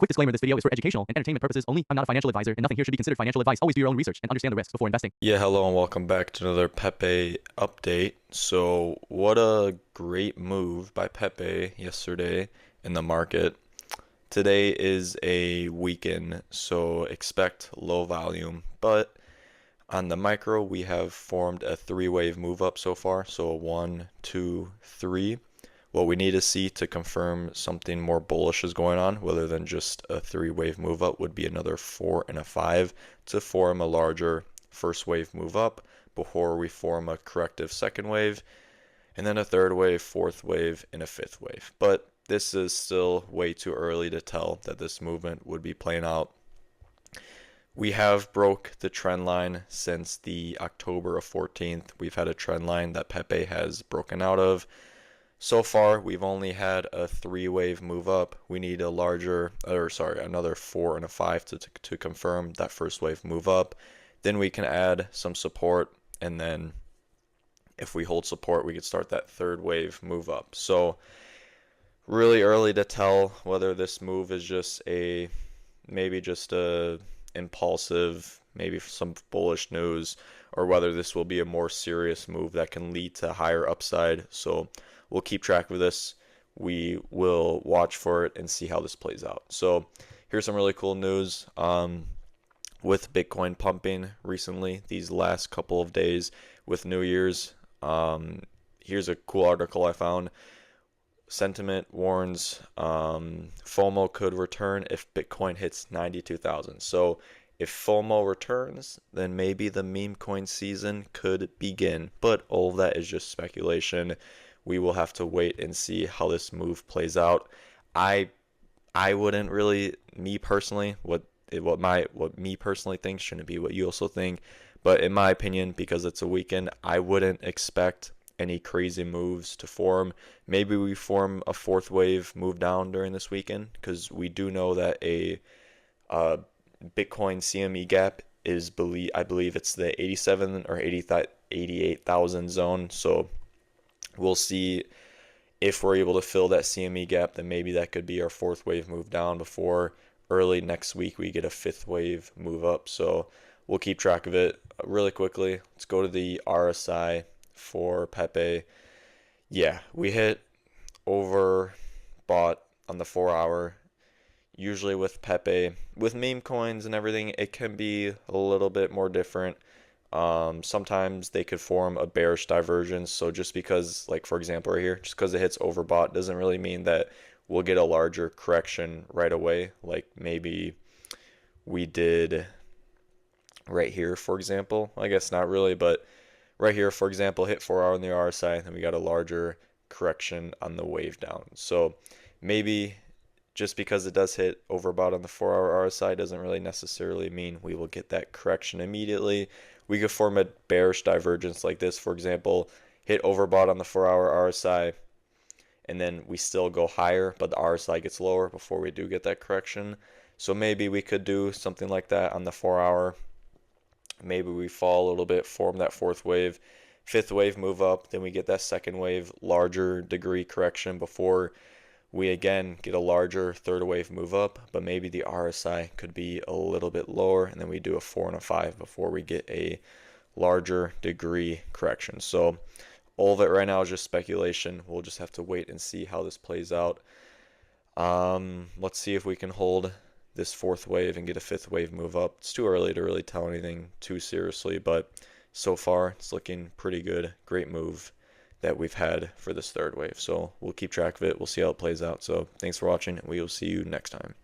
Quick disclaimer, this video is for educational and entertainment purposes only. I'm not a financial advisor, and nothing here should be considered financial advice. Always do your own research and understand the risks before investing. Yeah, hello and welcome back to another Pepe update. So, what a great move by Pepe yesterday in the market. Today is a weekend, so expect low volume, but on the micro, we have formed a three-wave move up so far. So, a one, two, three. What we need to see to confirm something more bullish is going on, rather than just a three-wave move up, would be another four and a five to form a larger first wave move up before we form a corrective second wave, and then a third wave, fourth wave, and a fifth wave. But this is still way too early to tell that this movement would be playing out. We have broke the trend line since the October of 14th. We've had a trend line that Pepe has broken out of. So far, we've only had a three-wave move up. We need another four and a five to confirm that first wave move up. Then we can add some support, and then if we hold support, we could start that third wave move up. So really early to tell whether this move is just maybe just a impulsive, maybe some bullish news, or whether this will be a more serious move that can lead to higher upside. So we'll keep track of this. We will watch for it and see how this plays out. So here's some really cool news. With Bitcoin pumping recently, these last couple of days with New Year's, here's a cool article I found. Sentiment warns FOMO could return if Bitcoin hits 92,000. So if FOMO returns, then maybe the meme coin season could begin. But all of that is just speculation. We will have to wait and see how this move plays out. I wouldn't really, me personally, what me personally think shouldn't be what you also think. But in my opinion, because it's a weekend, I wouldn't expect any crazy moves to form. Maybe we form a fourth wave move down during this weekend, because we do know that a Bitcoin CME gap is, I believe it's the 87 or 88,000 zone. So we'll see if we're able to fill that CME gap. Then maybe that could be our fourth wave move down before early next week we get a fifth wave move up. So we'll keep track of it really quickly. Let's go to the RSI for Pepe. Yeah, we hit overbought on the 4 hour. Usually with Pepe, with meme coins and everything, it can be a little bit more different. Sometimes they could form a bearish divergence. So just because, like for example right here, just because it hits overbought doesn't really mean that we'll get a larger correction right away, like maybe we did right here, for example. I guess not really, but right here, for example, hit 4 hour on the RSI, and then we got a larger correction on the wave down. So maybe just because it does hit overbought on the 4 hour RSI doesn't really necessarily mean we will get that correction immediately. We could form a bearish divergence like this, for example, hit overbought on the 4 hour RSI, and then we still go higher, but the RSI gets lower before we do get that correction. So maybe we could do something like that on the 4 hour. Maybe we fall a little bit, form that fourth wave, fifth wave move up, then we get that second wave, larger degree correction before we again get a larger third wave move up. But maybe the RSI could be a little bit lower, and then we do a 4 and a 5 before we get a larger degree correction. So all of it right now is just speculation. We'll just have to wait and see how this plays out. Let's see if we can hold this fourth wave and get a fifth wave move up. It's too early to really tell anything too seriously, but so far it's looking pretty good. Great move that we've had for this third wave. So we'll keep track of it. We'll see how it plays out. So thanks for watching, and we will see you next time.